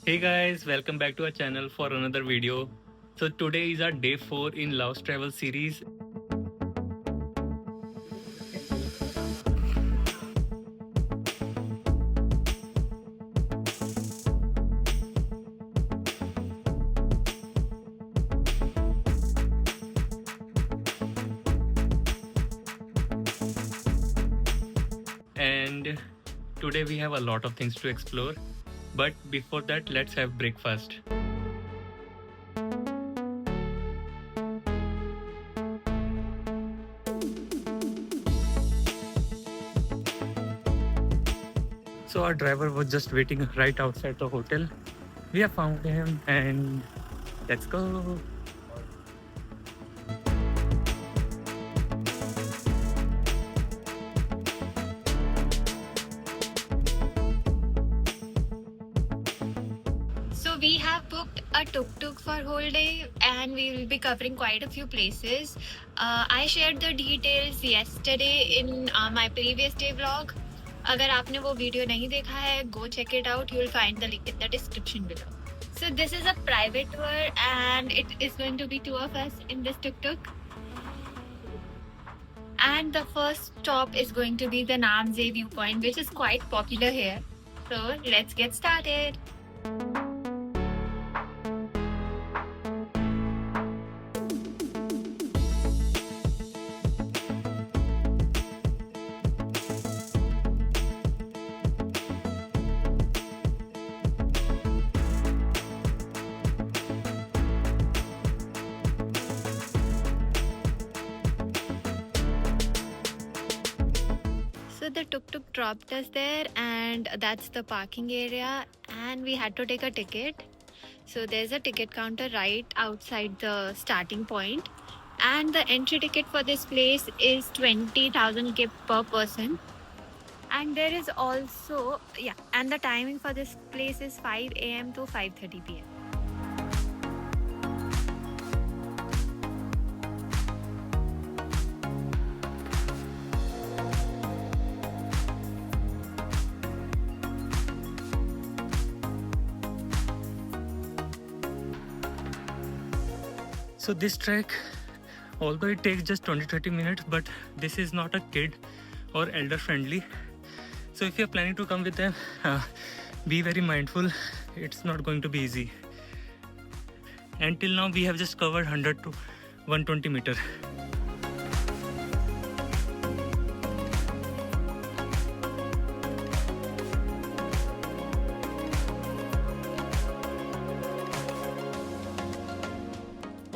Hey guys, welcome back to our channel for another video. So today is our day 4 in Laos travel series. And today we have a lot of things to explore. But before that, let's have breakfast. So our driver was just waiting right outside the hotel. We have found him and let's go. So we have booked a tuk-tuk for whole day and we will be covering quite a few places. I shared the details yesterday in my previous day vlog. अगर आपने वो video नहीं देखा है, go check it out. You will find the link in the description below. So this is a private tour and it is going to be two of us in this tuk-tuk. And the first stop is going to be the Nam Xay Viewpoint, which is quite popular here. So let's get started. So the tuk-tuk dropped us there and that's the parking area and we had to take a ticket. So there's a ticket counter right outside the starting point and the entry ticket for this place is 20,000 kip per person. And there is also, and the timing for this place is 5 a.m. to 5:30 p.m. So this trek, although it takes just 20-30 minutes, but this is not a kid or elder friendly. So if you're planning to come with them, be very mindful. It's not going to be easy. Until now we have just covered 100 to 120 meters.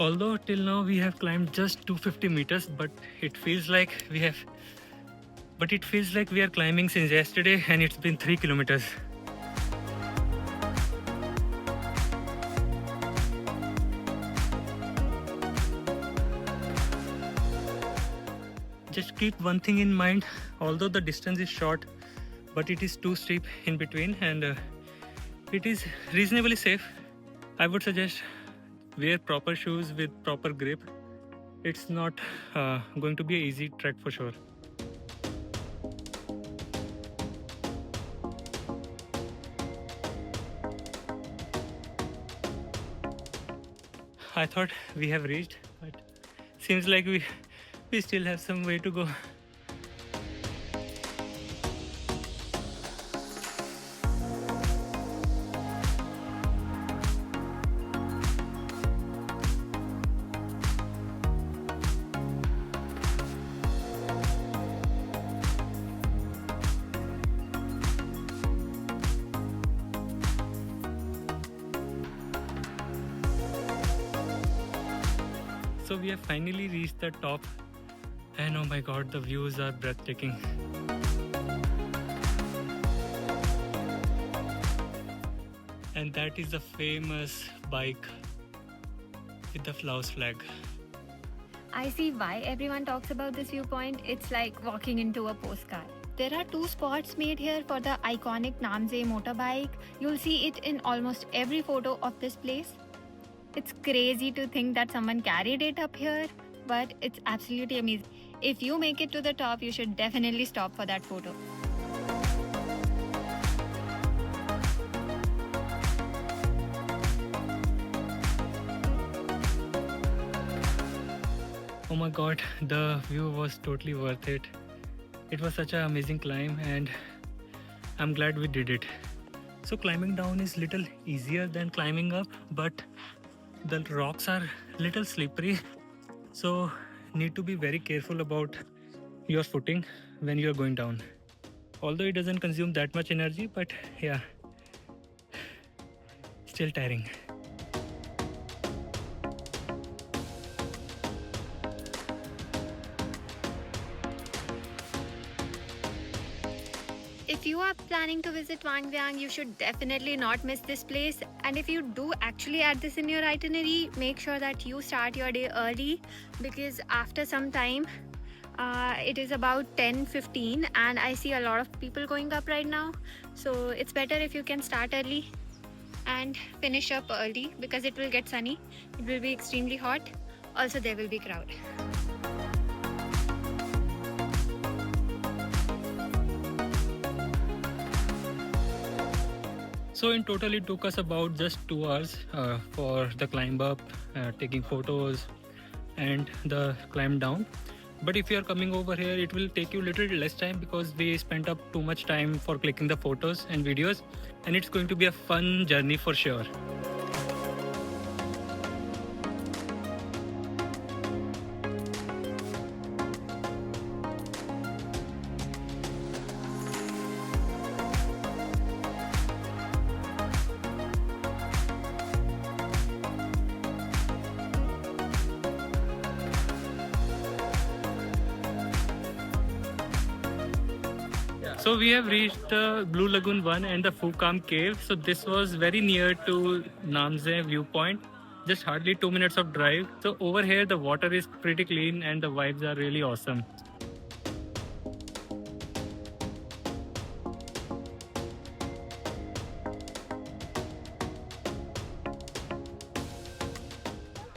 Although till now we have climbed just 250 meters, but it feels like we are climbing since yesterday and it's been 3 kilometers. Just keep one thing in mind, although the distance is short, but it is too steep in between and it is reasonably safe. I would suggest wear proper shoes with proper grip. It's not going to be an easy trek for sure. I thought we have reached, but seems like we still have some way to go. So we have finally reached the top and oh my god, the views are breathtaking. And that is the famous bike with the Laos flag. I see why everyone talks about this viewpoint. It's like walking into a postcard. There are two spots made here for the iconic Nam Xay motorbike. You'll see it in almost every photo of this place. It's crazy to think that someone carried it up here, but it's absolutely amazing. If you make it to the top, you should definitely stop for that photo. Oh my god, the view was totally worth it. It was such an amazing climb and I'm glad we did it. So climbing down is little easier than climbing up, but the rocks are little slippery, so need to be very careful about your footing when you are going down. Although it doesn't consume that much energy, but yeah, still tiring. If you are planning to visit Vang Vieng, you should definitely not miss this place. And if you do actually add this in your itinerary, make sure that you start your day early, because after some time, it is about 10:15 and I see a lot of people going up right now. So it's better if you can start early and finish up early, because it will get sunny, it will be extremely hot, also there will be crowd. So in total it took us about just 2 hours for the climb up, taking photos and the climb down. But if you are coming over here, it will take you little less time because we spent up too much time for clicking the photos and videos, and it's going to be a fun journey for sure. So we have reached the Blue Lagoon 1 and the Kham cave. So this was very near to Nam Xay Viewpoint, just hardly 2 minutes of drive. So over here the water is pretty clean and the vibes are really awesome.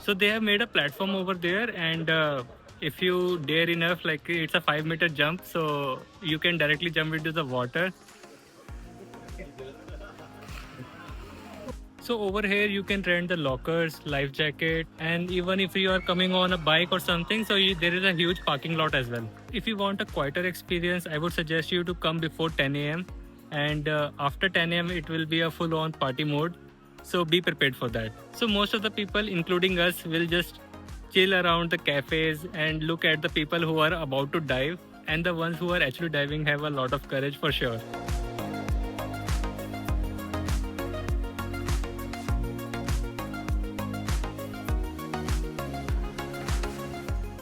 So they have made a platform over there, and if you dare enough, like it's a 5-meter jump, so you can directly jump into the water. So over here you can rent the lockers, life jacket, and even if you are coming on a bike or something, so there is a huge parking lot as well. If you want a quieter experience, I would suggest you to come before 10 a.m. and after 10 a.m. it will be a full-on party mode. So be prepared for that. So most of the people, including us, will just chill around the cafes and look at the people who are about to dive, and the ones who are actually diving have a lot of courage for sure.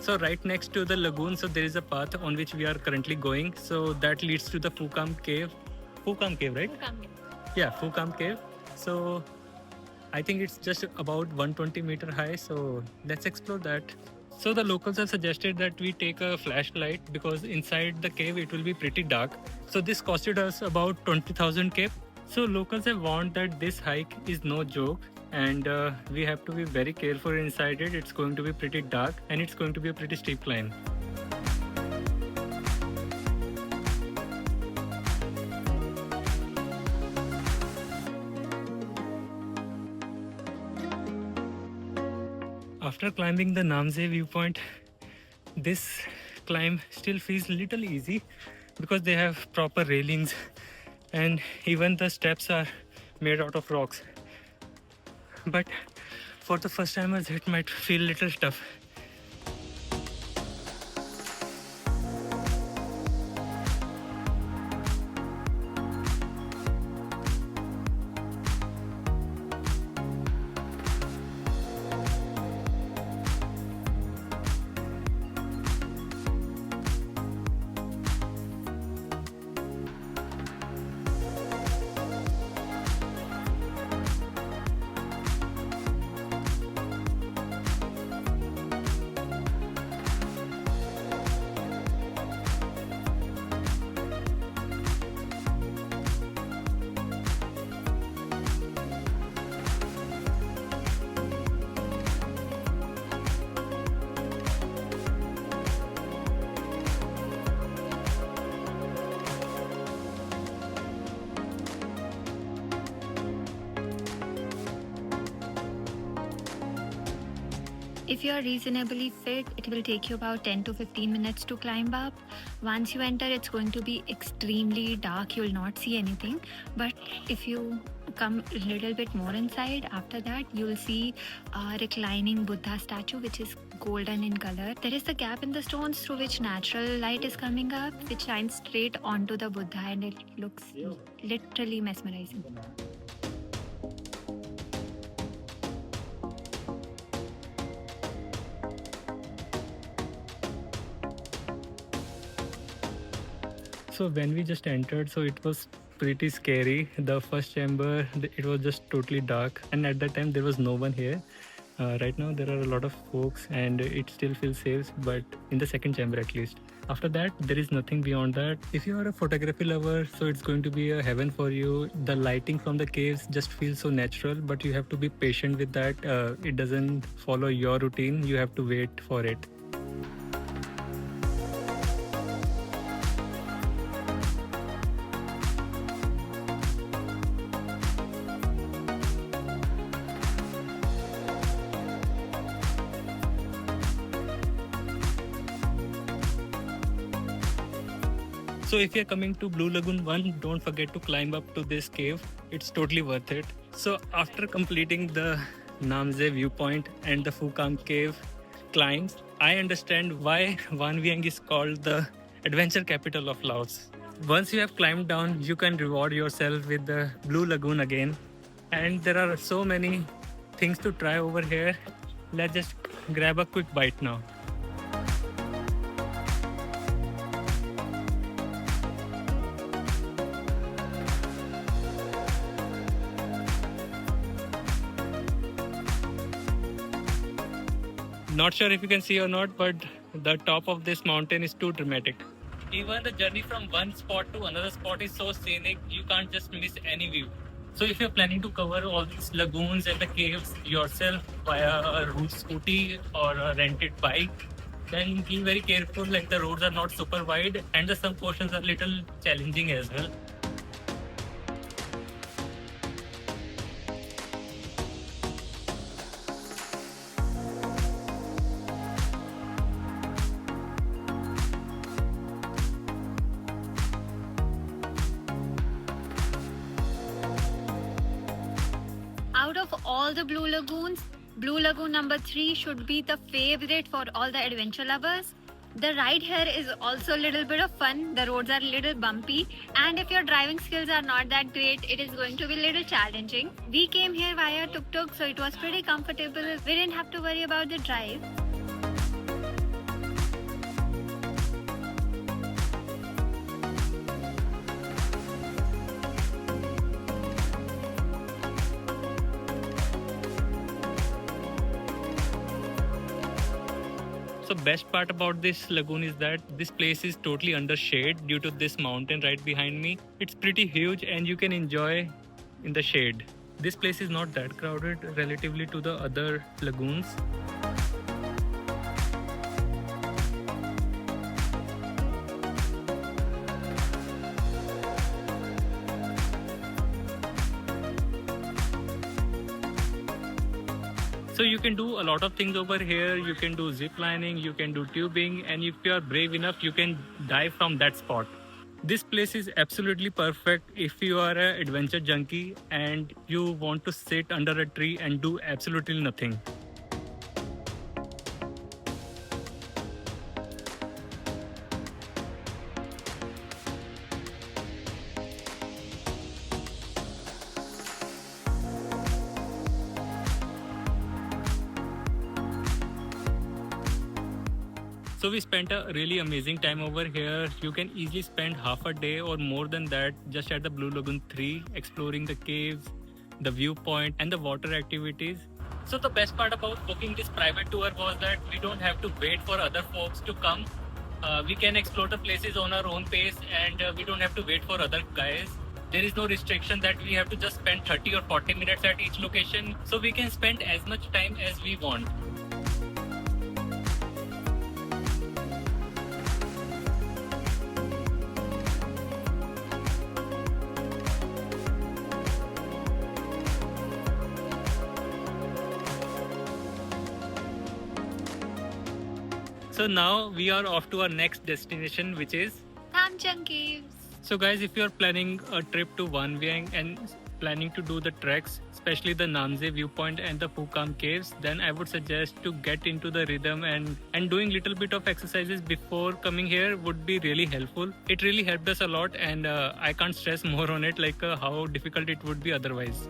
So right next to the lagoon, so there is a path on which we are currently going. So that leads to the Kham cave. Kham cave, right? Yeah, Kham cave. So I think it's just about 120-meter high, so let's explore that. So the locals have suggested that we take a flashlight because inside the cave it will be pretty dark. So this costed us about 20,000 K. So locals have warned that this hike is no joke, and we have to be very careful inside it. It's going to be pretty dark and it's going to be a pretty steep climb. After climbing the Nam Xay Viewpoint, this climb still feels little easy because they have proper railings and even the steps are made out of rocks. But for the first timers, it might feel little tough. If you are reasonably fit, it will take you about 10 to 15 minutes to climb up. Once you enter, it's going to be extremely dark. You will not see anything. But if you come a little bit more inside, after that, you will see a reclining Buddha statue, which is golden in color. There is a gap in the stones through which natural light is coming up, which shines straight onto the Buddha, and it looks literally mesmerizing. So when we just entered, so it was pretty scary. The first chamber, it was just totally dark, and at that time there was no one here. Right now there are a lot of folks and it still feels safe, but in the second chamber at least. After that, there is nothing beyond that. If you are a photography lover, so it's going to be a heaven for you. The lighting from the caves just feels so natural, but you have to be patient with that. It doesn't follow your routine. You have to wait for it. So if you're coming to Blue Lagoon 1, don't forget to climb up to this cave. It's totally worth it. So after completing the Nam Xay Viewpoint and the Kham cave climbs, I understand why Vang Vieng is called the adventure capital of Laos. Once you have climbed down, you can reward yourself with the Blue Lagoon again. And there are so many things to try over here. Let's just grab a quick bite now. Not sure if you can see or not, but the top of this mountain is too dramatic. Even the journey from one spot to another spot is so scenic, you can't just miss any view. So if you're planning to cover all these lagoons and the caves yourself via a route scooty or a rented bike, then be very careful, like the roads are not super wide and some portions are little challenging as well. Out of all the Blue Lagoons, Blue Lagoon number 3 should be the favorite for all the adventure lovers. The ride here is also a little bit of fun. The roads are a little bumpy, and if your driving skills are not that great, it is going to be a little challenging. We came here via tuk-tuk, so it was pretty comfortable. We didn't have to worry about the drive. So best part about this lagoon is that this place is totally under shade due to this mountain right behind me. It's pretty huge and you can enjoy in the shade. This place is not that crowded relatively to the other lagoons. So you can do a lot of things over here. You can do zip lining, you can do tubing, and if you are brave enough, you can dive from that spot. This place is absolutely perfect if you are an adventure junkie and you want to sit under a tree and do absolutely nothing. So we spent a really amazing time over here. You can easily spend half a day or more than that just at the Blue Lagoon 3, exploring the caves, the viewpoint and the water activities. So the best part about booking this private tour was that we don't have to wait for other folks to come. We can explore the places on our own pace and we don't have to wait for other guys. There is no restriction that we have to just spend 30 or 40 minutes at each location. So we can spend as much time as we want. So now we are off to our next destination, which is Tham Chang caves. So guys, if you're planning a trip to Vang Vieng and planning to do the treks, especially the Nam Xay Viewpoint and the Kham caves, then I would suggest to get into the rhythm and doing little bit of exercises before coming here would be really helpful. It really helped us a lot, and I can't stress more on it, like how difficult it would be otherwise.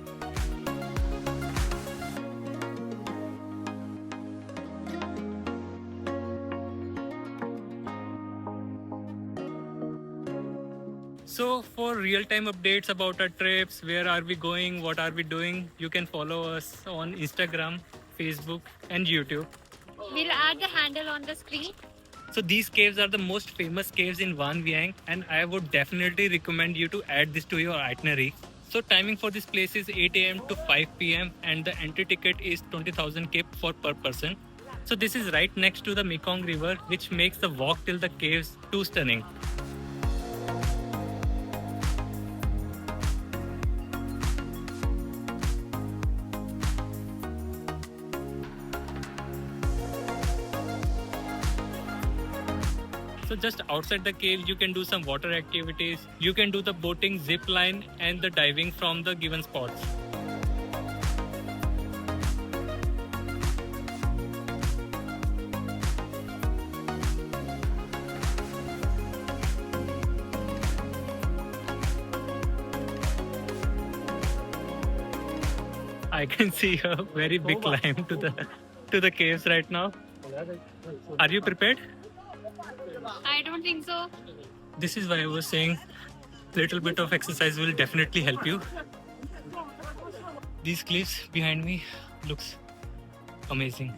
So for real-time updates about our trips, where are we going, what are we doing, you can follow us on Instagram, Facebook and YouTube. We'll add the handle on the screen. So these caves are the most famous caves in Vang Vieng, and I would definitely recommend you to add this to your itinerary. So timing for this place is 8 a.m. to 5 p.m. and the entry ticket is 20,000 kip for per person. So this is right next to the Mekong River, which makes the walk till the caves too stunning. So just outside the cave, you can do some water activities. You can do the boating, zip line and the diving from the given spots. I can see a very big climb to the caves right now. Are you prepared? I don't think so. This is why I was saying little bit of exercise will definitely help you. These cliffs behind me looks amazing.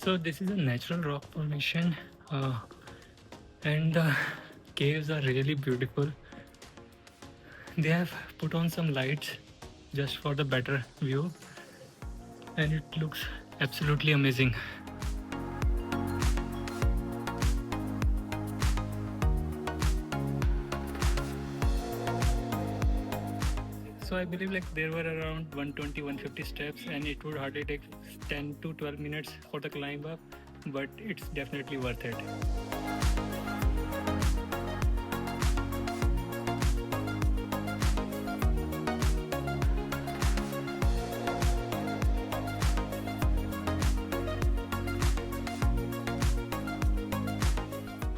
So this is a natural rock formation and the caves are really beautiful. They have put on some lights just for the better view and it looks absolutely amazing. So I believe like there were around 120-150 steps and it would hardly take 10 to 12 minutes for the climb up, but it's definitely worth it.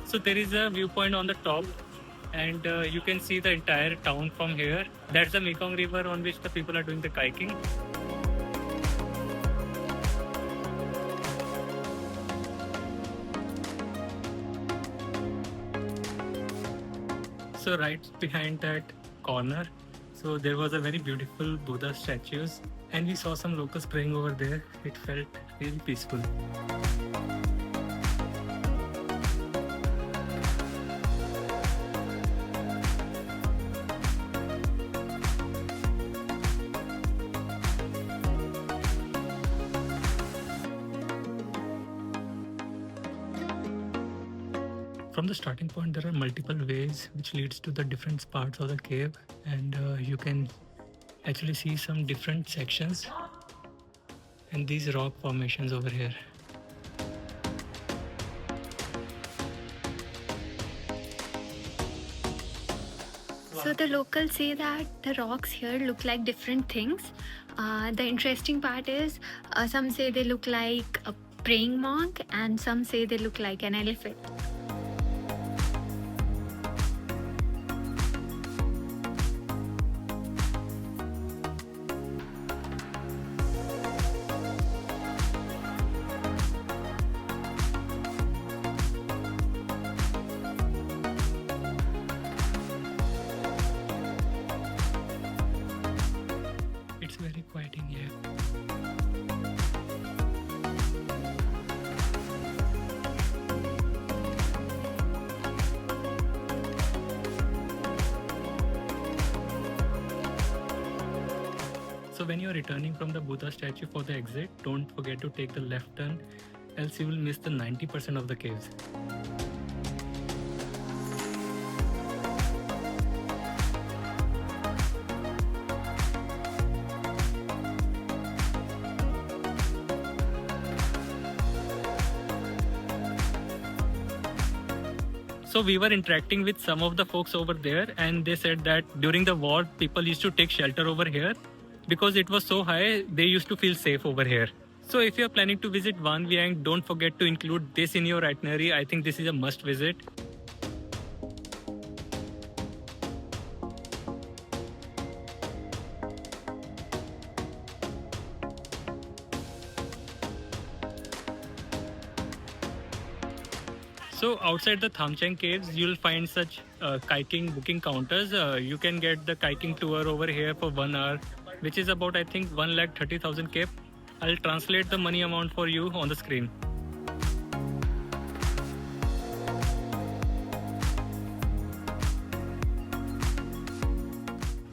So there is a viewpoint on the top and you can see the entire town from here. That's the Mekong River on which the people are doing the kayaking. So right behind that corner, so there was a very beautiful Buddha statues and we saw some locals praying over there. It felt really peaceful. From the starting point, there are multiple ways which leads to the different parts of the cave, and you can actually see some different sections and these rock formations over here. So the locals say that the rocks here look like different things. The interesting part is some say they look like a praying monk and some say they look like an elephant. It's very quiet in here. So when you're returning from the Buddha statue for the exit, don't forget to take the left turn, else you will miss the 90% of the caves. So we were interacting with some of the folks over there, and they said that during the war, people used to take shelter over here because it was so high, they used to feel safe over here. So if you're planning to visit Vang Vieng, don't forget to include this in your itinerary. I think this is a must visit. So outside the Tham Chang caves, you'll find such kayaking booking counters. You can get the kayaking tour over here for 1 hour, which is about, I think, 1,30,000 kip. I'll translate the money amount for you on the screen.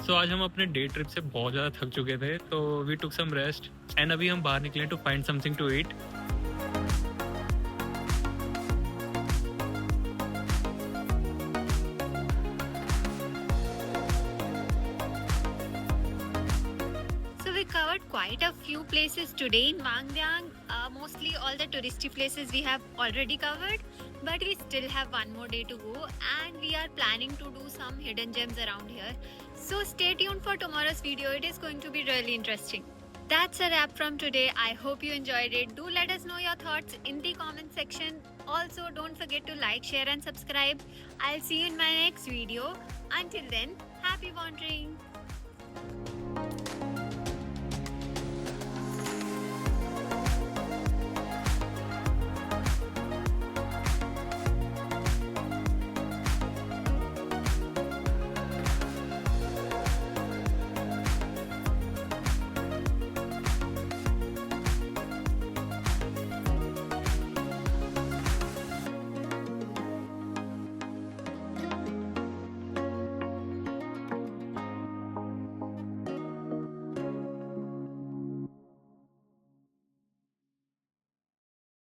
So आज हम अपने day trip से बहुत ज़्यादा थक चुके थे, तो we took some rest and अभी हम बाहर निकले to find something to eat. We covered quite a few places today in Vang Vieng. Mostly all the touristy places we have already covered, but we still have one more day to go, and we are planning to do some hidden gems around here. So stay tuned for tomorrow's video. It is going to be really interesting. That's a wrap from today. I hope you enjoyed it. Do let us know your thoughts in the comment section. Also, don't forget to like, share and subscribe. I'll see you in my next video. Until then, happy wandering.